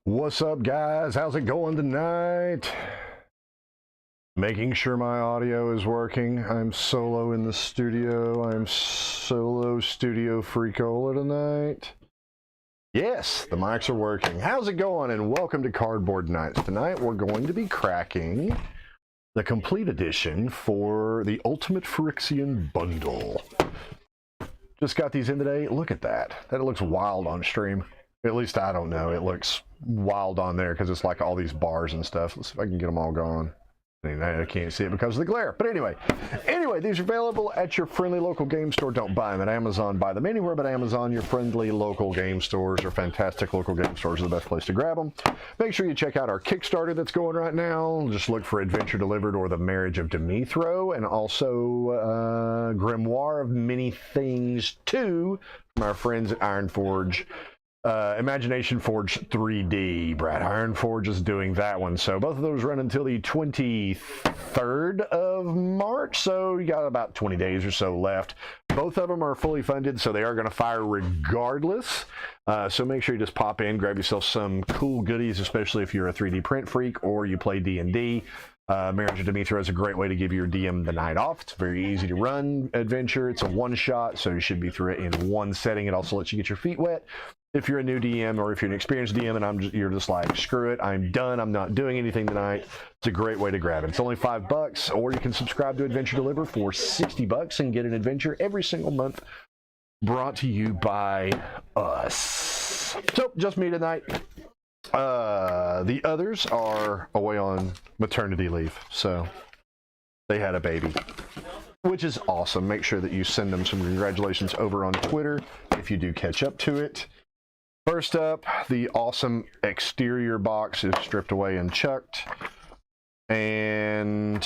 What's up, guys? How's it going tonight? Making sure my audio is working. I'm solo in the studio. I'm solo studio freakola tonight. Yes, the mics are working. How's it going? And welcome to Cardboard Nights. Tonight we're going to be cracking the complete edition for the Ultimate Phyrexian bundle. Just got these in today. Look at that. That looks wild on stream. At least I don't know. It looks wild on there because it's like all these bars and stuff. Let's see if I can get them all gone. I can't see it because of the glare. But anyway, these are available at your friendly local game store. Don't buy them at Amazon. Buy them anywhere but Amazon. Your friendly local game stores or fantastic local game stores are the best place to grab them. Make sure you check out our Kickstarter that's going right now. Just look for Adventure Delivered or The Marriage of Demithro, and also Grimoire of Many Things 2 from our friends at Ironforge. Imagination Forge 3D. Brad Ironforge is doing that one. So both of those run until the 23rd of March. So you got about 20 days or so left. Both of them are fully funded, so they are going to fire regardless. So make sure you just pop in, grab yourself some cool goodies, especially if you're a 3D print freak or you play D&D. Marriage of Demithro is a great way to give your DM the night off. It's a very easy to run adventure. It's a one-shot, so you should be through it in one setting. It also lets you get your feet wet. If you're a new DM or if you're an experienced DM and you're just like, screw it, I'm done, I'm not doing anything tonight, it's a great way to grab it. It's only $5, or you can subscribe to Adventure Deliver for $60 and get an adventure every single month brought to you by us. So, just me tonight. The others are away on maternity leave, so they had a baby, which is awesome. Make sure that you send them some congratulations over on Twitter if you do catch up to it. First up, the awesome exterior box is stripped away and chucked. And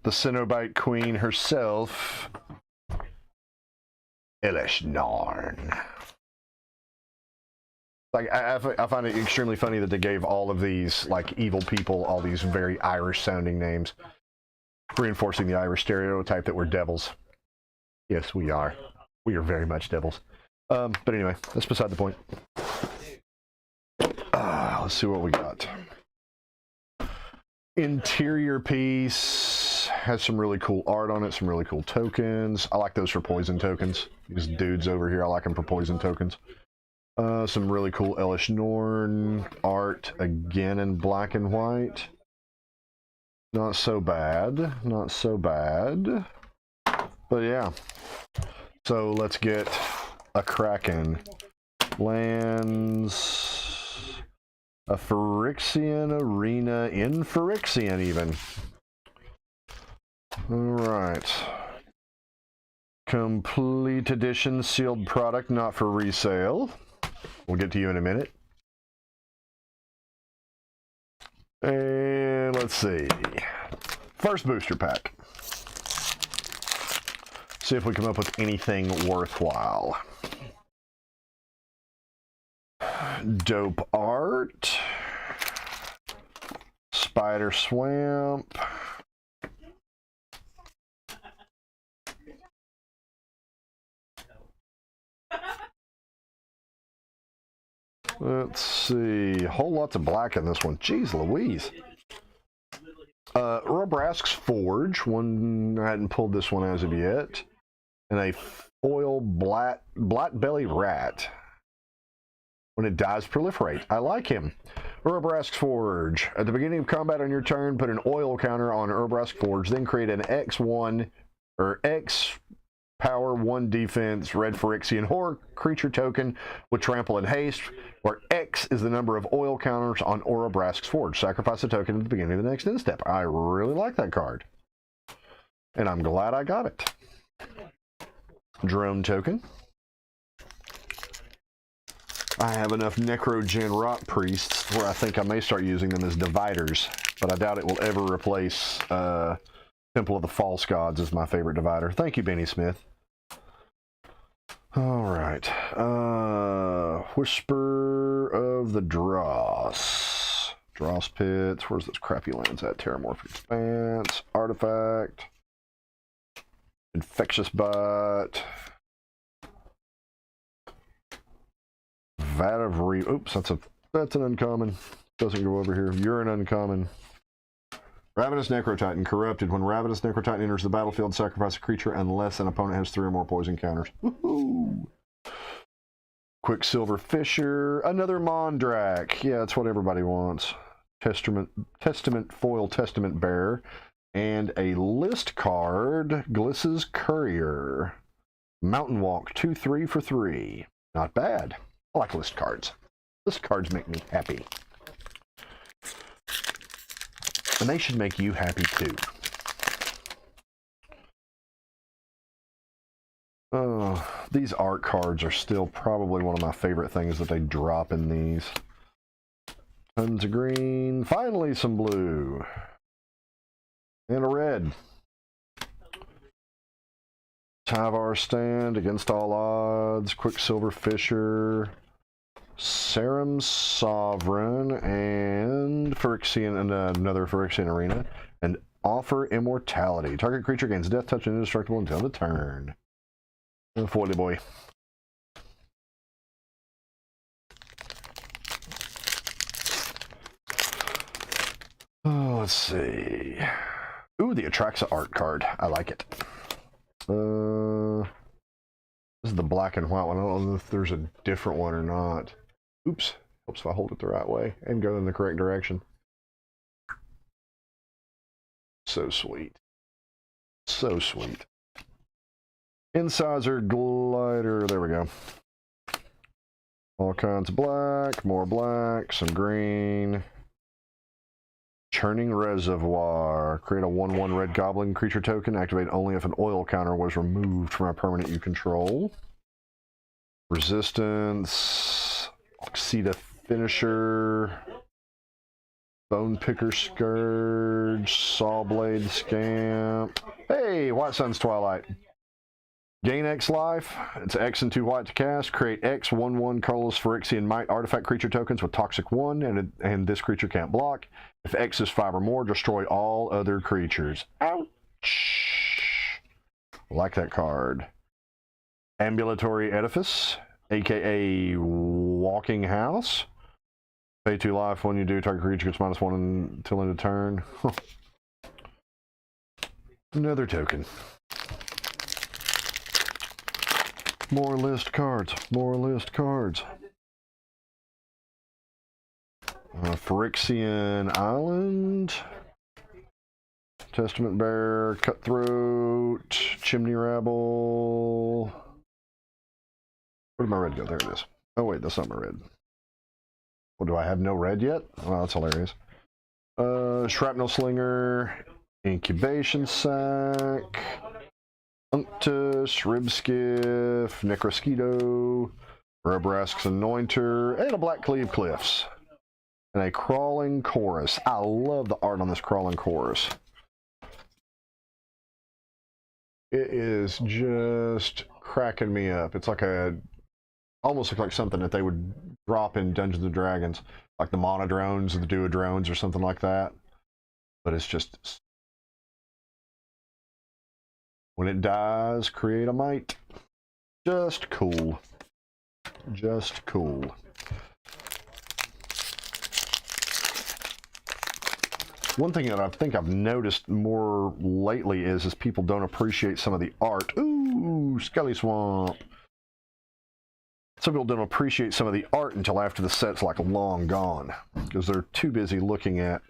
the Cenobite Queen herself, Elish Narn. Like, I find it extremely funny that they gave all of these, like, evil people all these very Irish-sounding names, reinforcing the Irish stereotype that we're devils. Yes, we are. We are very much devils. But anyway, that's beside the point. Let's see what we got. Interior piece has some really cool art on it, some really cool tokens. I like those for poison tokens. These dudes over here, I like them for poison tokens. Some really cool Elish Norn art, again in black and white. Not so bad, not so bad. But yeah, so let's get a Kraken. Lands, a Phyrexian arena in Phyrexian even. Alright. Complete edition sealed product, not for resale. We'll get to you in a minute. And let's see. First booster pack. See if we come up with anything worthwhile. Dope art. Spider Swamp. Let's see. Whole lots of black in this one. Jeez Louise. Urobrask's Forge. I hadn't pulled this one as of yet. And a foil black belly rat. When it dies, proliferate. I like him. Urobrask's Forge. At the beginning of combat on your turn, put an oil counter on Urobrask's Forge, then create an X1 or X power 1 defense red Phyrexian horror creature token with trample and haste, where X is the number of oil counters on Urobrask's Forge. Sacrifice a token at the beginning of the next end step. I really like that card. And I'm glad I got it. Drone token. I have enough Necrogen Rock Priests where I think I may start using them as dividers, but I doubt it will ever replace Temple of the False Gods as my favorite divider. Thank you, Benny Smith. All right. Whisper of the Dross. Dross Pits. Where's those crappy lands at? Terramorphic Expanse. Artifact. Infectious Bite. Vat of Oops, that's an uncommon. Doesn't go over here. You're an uncommon. Ravenous Necrotitan. Corrupted. When Ravenous Necrotitan enters the battlefield, sacrifice a creature unless an opponent has 3 or more poison counters. Woohoo! Quicksilver Fisher. Another Mondrak. Yeah, that's what everybody wants. Testament Foil Testament Bearer. And a list card, Gliss's Courier. Mountain Walk, 2/3 for 3. Not bad. I like list cards. List cards make me happy. And they should make you happy too. Oh, these art cards are still probably one of my favorite things that they drop in these. Tons of green. Finally some blue. And a red. Tyvar Stand, Against All Odds, Quicksilver Fisher, Serum Sovereign, and Phyrexian, and another Phyrexian Arena, and Offer Immortality. Target creature gains Death Touch and Indestructible until the turn. And Foily Boy. Oh, let's see. Ooh, the Atraxa art card. I like it. This is the black and white one. I don't know if there's a different one or not. Oops. Helps if I hold it the right way and go in the correct direction. So sweet. So sweet. Incisor Glider. There we go. All kinds of black, more black, some green. Churning Reservoir. Create a 1/1 red goblin creature token. Activate only if an oil counter was removed from a permanent you control. Resistance. Oxida Finisher. Bone Picker Scourge. Sawblade Scamp. Hey, White Sun's Twilight. Gain X life. It's X and 2 white to cast. Create X 1/1 colorless Phyrexian Might artifact creature tokens with Toxic 1, and this creature can't block. If X is 5 or more, destroy all other creatures. Ouch! Like that card. Ambulatory Edifice, aka Walking House. Pay 2 life. When you do, target creature gets -1 until end of turn. Another token. More list cards. More list cards. Phyrexian Island. Testament Bearer. Cutthroat. Chimney Rabble. Where did my red go? There it is. Oh wait, that's not my red. Well, do I have no red yet? Well, that's hilarious. Shrapnel Slinger. Incubation Sac. Unctus, Ribskiff, Necrosquito, Rubrask's Anointer, and a Black Cleave Cliffs. And a Crawling Chorus. I love the art on this Crawling Chorus. It is just cracking me up. It's like almost looks like something that they would drop in Dungeons & Dragons. Like the Monodrones or the Duodrones or something like that. But it's just... When it dies, create a might. Just cool. Just cool. One thing that I think I've noticed more lately is people don't appreciate some of the art. Ooh, Skelly Swamp. Some people don't appreciate some of the art until after the set's like long gone. Because they're too busy looking at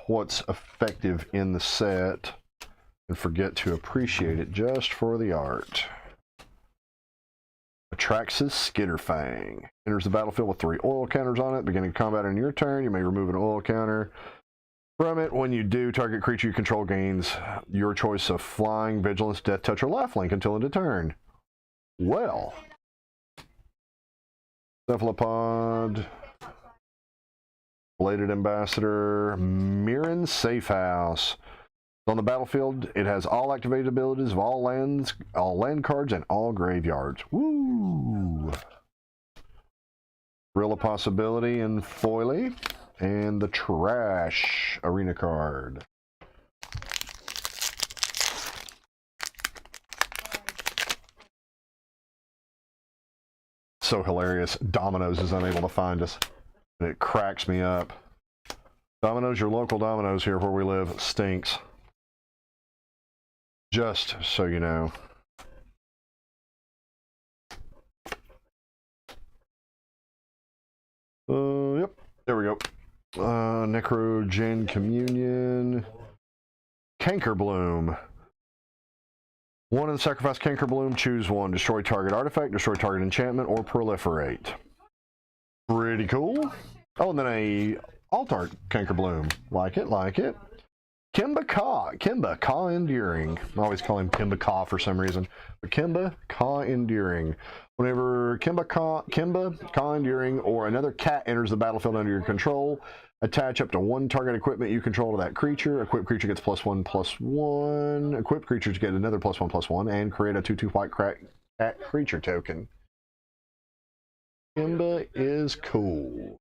what's effective in the set. And forget to appreciate it just for the art. Atraxa's Skitterfang. Enters the battlefield with 3 oil counters on it. Beginning combat on your turn, you may remove an oil counter from it. When you do, target creature you control gains your choice of Flying, Vigilance, Death Touch, or Lifelink until end of turn. Well. Cephalopod. Bladed Ambassador. Mirren Safe House. On the battlefield, it has all activated abilities of all land cards, and all graveyards. Woo! Thrill of Possibility and Foily, and the Trash Arena card. So hilarious. Domino's is unable to find us. It cracks me up. Domino's, your local Domino's here where we live, stinks. Just so you know. Yep, there we go. Necrogen Communion. Canker Bloom. One in the sacrifice Canker Bloom, choose one. Destroy target artifact, destroy target enchantment, or proliferate. Pretty cool. Oh, and then a alt-art Canker Bloom. Like it, like it. Kimba Ka Enduring. I always call him Kimba Ka for some reason. But Kimba Ka Enduring. Whenever Kimba Ka Enduring or another cat enters the battlefield under your control, attach up to one target equipment you control to that creature. Equipped creature gets +1/+1. Equipped creatures get another +1/+1, and create a 2/2 white cat creature token. Kimba is cool.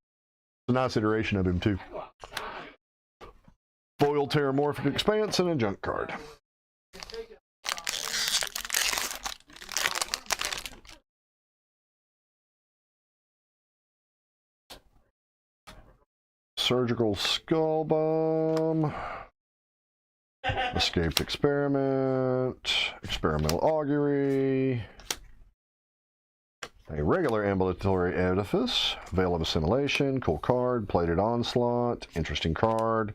It's a nice iteration of him too. Foil Terramorphic Expanse and a junk card. Surgical Skull Bomb. Escaped Experiment. Experimental Augury. A regular Ambulatory Edifice. Veil of Assimilation. Cool card. Plated Onslaught. Interesting card.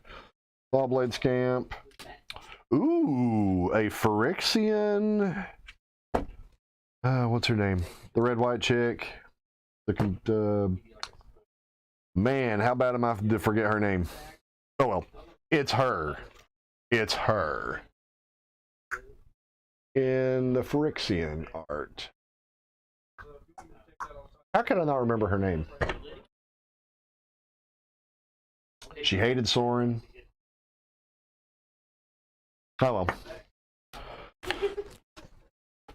Clawblade Scamp. Ooh, a Phyrexian. What's her name? The red-white chick. Man, how bad am I to forget her name? Oh well, it's her. It's her. In the Phyrexian art. How can I not remember her name? She hated Soren. Oh well.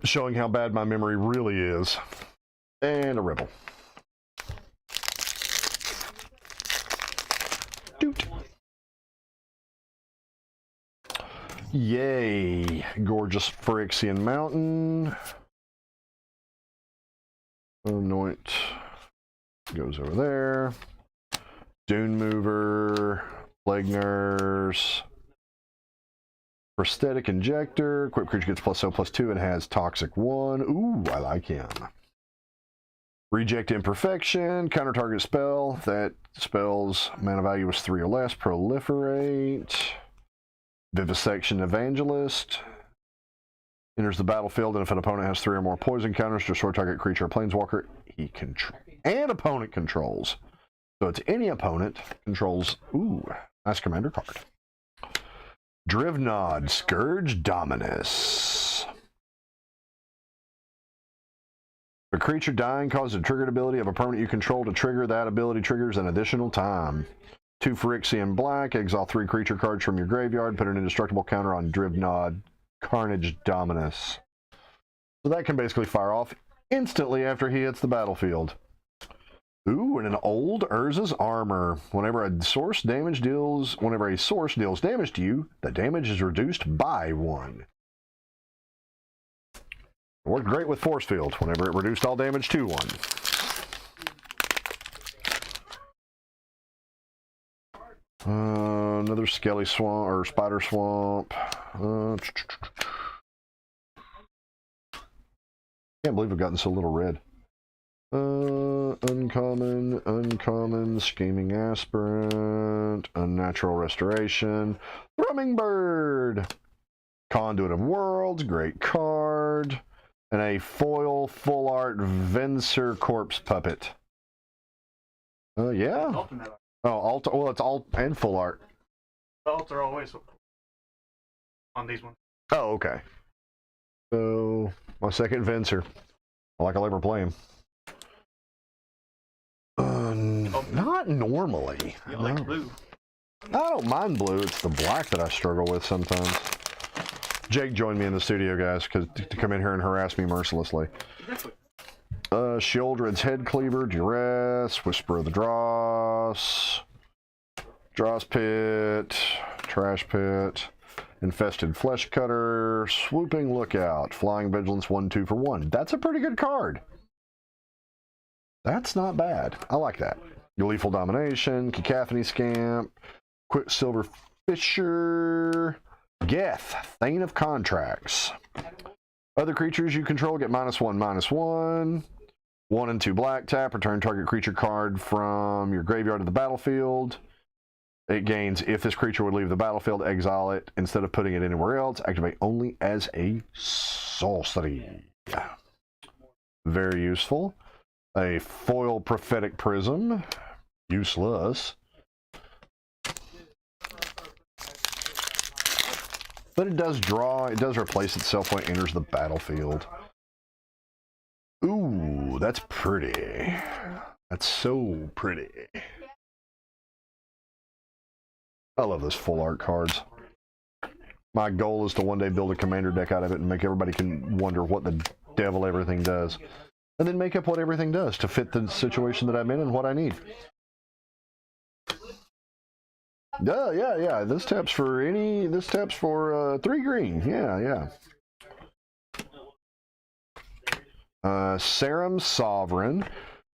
Showing how bad my memory really is. And a Rebel. Doot. Yay. Gorgeous Phyrexian Mountain. Anoint. Goes over there. Dune Mover. Plague Nurse. Prosthetic Injector. Equipped creature gets +0/+2 and has Toxic 1. Ooh, I like him. Reject Imperfection. Counter target spell. That spell's mana value is 3 or less. Proliferate. Vivisection Evangelist. Enters the battlefield, and if an opponent has 3 or more poison counters, destroy target creature or planeswalker he controls. And opponent controls. So it's any opponent controls. Ooh, nice commander card. Drivnod, Scourge Dominus. A creature dying causes a triggered ability of a permanent you control to trigger. That ability triggers an additional time. 2 Phyrexian black, exile 3 creature cards from your graveyard, put an indestructible counter on Drivnod, Carnage Dominus. So that can basically fire off instantly after he hits the battlefield. Ooh, and an old Urza's Armor. Whenever a source deals damage to you, the damage is reduced by 1. It worked great with Force Field whenever it reduced all damage to 1. Another Skelly Swamp or Spider Swamp. Can't believe I've gotten so little red. Uncommon, Scheming Aspirant, Unnatural Restoration, Thrumming Bird, Conduit of Worlds, great card, and a foil full art Venser Corpse Puppet. Yeah. Oh, alt. Well, it's alt and full art. The alts are always on these ones. Oh, okay. So my second Venser. Like I'll ever play him. Not normally. You like blue. I don't mind blue. It's the black that I struggle with sometimes. Jake joined me in the studio, guys, to come in here and harass me mercilessly. Shieldred's Head Cleaver, Duress, Whisper of the Dross, Dross Pit, Trash Pit, Infested Flesh Cutter, Swooping Lookout, Flying Vigilance 1/2 for 1. That's a pretty good card. That's not bad. I like that. Lethal Domination, Cacophony Scamp, Quicksilver Fisher. Geth, Thane of Contracts. Other creatures you control get -1/-1. 1 and 2 black, tap, return target creature card from your graveyard to the battlefield. It gains, if this creature would leave the battlefield, exile it instead of putting it anywhere else. Activate only as a sorcery. Very useful. A foil prophetic prism. Useless. But it does draw, it does replace itself when it enters the battlefield. Ooh, that's pretty. That's so pretty. I love those full art cards. My goal is to one day build a commander deck out of it and make everybody can wonder what the devil everything does. And then make up what everything does to fit the situation that I'm in and what I need. Yeah. This taps for 3 green. Yeah. Serum Sovereign.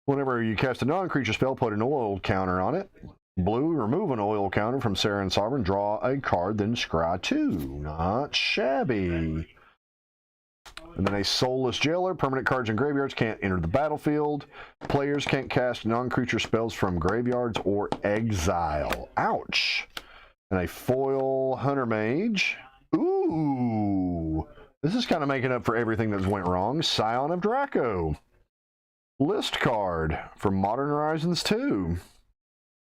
Whenever you cast a non-creature spell, put an oil counter on it. Blue, remove an oil counter from Serum Sovereign, draw a card, then scry 2. Not shabby. And then a Soulless Jailer. Permanent cards in graveyards can't enter the battlefield. Players can't cast non-creature spells from graveyards or exile. Ouch. And a foil Hunter Mage. Ooh. This is kind of making up for everything that went wrong. Scion of Draco. List card from Modern Horizons 2.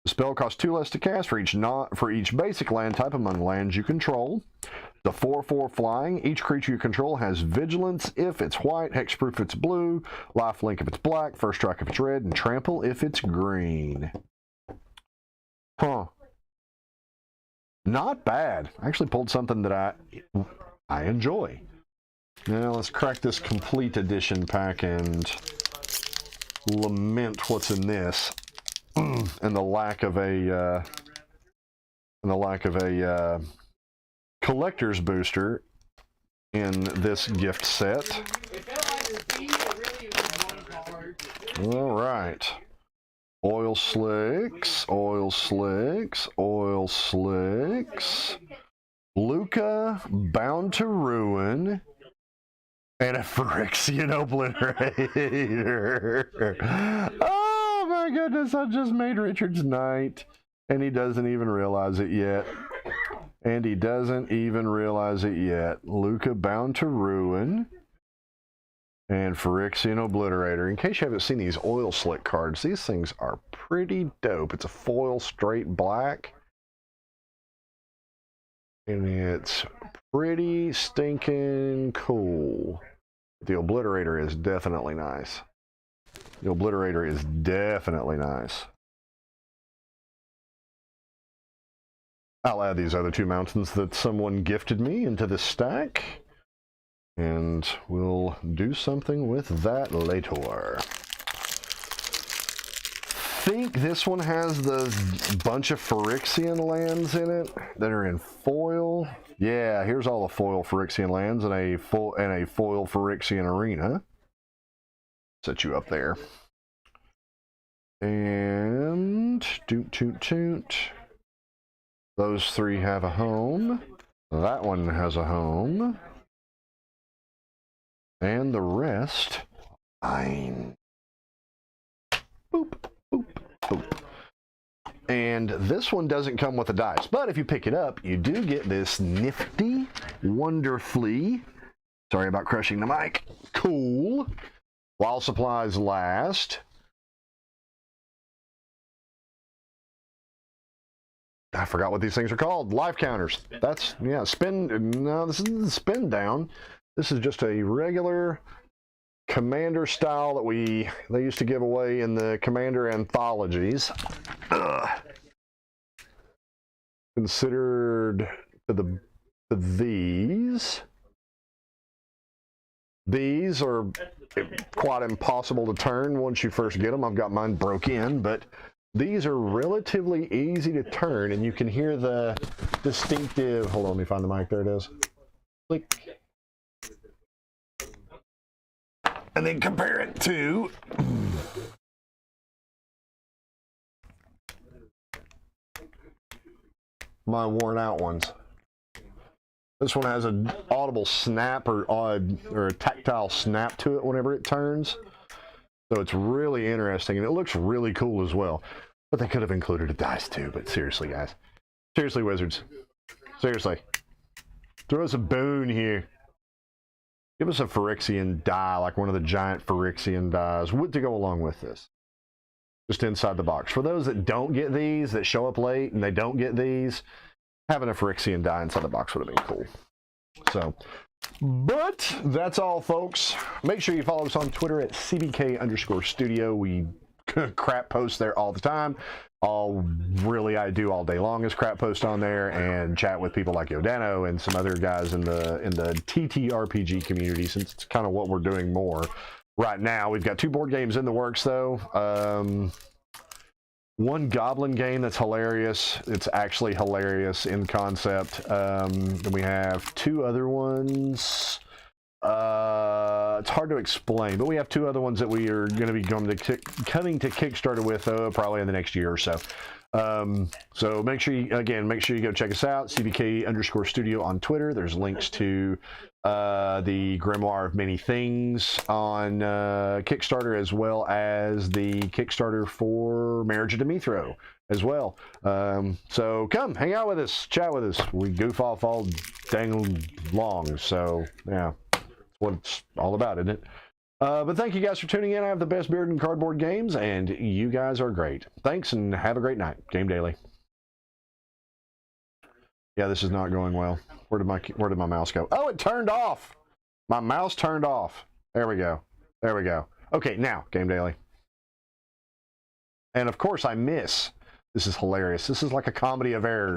The spell costs 2 less to cast for each basic land type among lands you control. The 4/4 flying. Each creature you control has vigilance if it's white, hexproof if it's blue, lifelink if it's black, first strike if it's red, and trample if it's green. Huh. Not bad. I actually pulled something that I enjoy. Now let's crack this complete edition pack and lament what's in this. And the lack of a collector's booster in this gift set. All right. Oil Slicks. Luca, Bound to Ruin. And a Phyrexian Obliterator. Oh my goodness, I just made Richard's night. And he doesn't even realize it yet. Luca, Bound to Ruin. And Phyrexian Obliterator. In case you haven't seen these Oil Slick cards, these things are pretty dope. It's a foil straight black. And it's pretty stinking cool. The Obliterator is definitely nice. I'll add these other 2 mountains that someone gifted me into the stack. And we'll do something with that later. I think this one has the bunch of Phyrexian lands in it that are in foil. Yeah, here's all the foil Phyrexian lands and a foil Phyrexian arena. Set you up there. And toot. Those 3 have a home. That one has a home. And the rest, fine. Boop. And this one doesn't come with a dice, but if you pick it up, you do get this nifty, wonderfully, sorry about crushing the mic, cool, while supplies last. I forgot what these things are called. Life counters. That's, yeah, this isn't the spin down. This is just a regular Commander style that they used to give away in the Commander anthologies. Considered these. These are quite impossible to turn once you first get them. I've got mine broke in, but these are relatively easy to turn, and you can hear the distinctive, hold on, let me find the mic, there it is. Click. And then compare it to my worn out ones. This one has an audible snap or a tactile snap to it whenever it turns. So it's really interesting, and it looks really cool as well. But they could have included a dice too, but seriously, guys. Seriously, Wizards. Seriously. Throw us a boon here. Give us a Phyrexian die, like one of the giant Phyrexian dies, to go along with this. Just inside the box. For those that don't get these, that show up late and they don't get these, having a Phyrexian die inside the box would have been cool. So, but that's all, folks. Make sure you follow us on Twitter at CBK_studio. We crap post there all the time. All really I do all day long is crap post on there and chat with people like Yodano and some other guys in the TTRPG community, since it's kind of what we're doing more right now. We've got 2 board games in the works though. One goblin game that's hilarious. It's actually hilarious in concept. Then we have 2 other ones. It's hard to explain, but we have 2 other ones that we are going to be coming to Kickstarter with probably in the next year or so. So make sure you go check us out, CBK_studio on Twitter. There's links to the Grimoire of Many Things on Kickstarter, as well as the Kickstarter for Marriage of Demithro as well. So come hang out with us, chat with us. We goof off all dang long, so yeah, that's what it's all about, isn't it? But thank you guys for tuning in. I have the best beard in cardboard games, and you guys are great. Thanks, and have a great night. Game Daily. Yeah, this is not going well. Where did my mouse go? Oh, it turned off. My mouse turned off. There we go. There we go. Okay, now Game Daily. And of course I miss. This is hilarious. This is like a comedy of errors.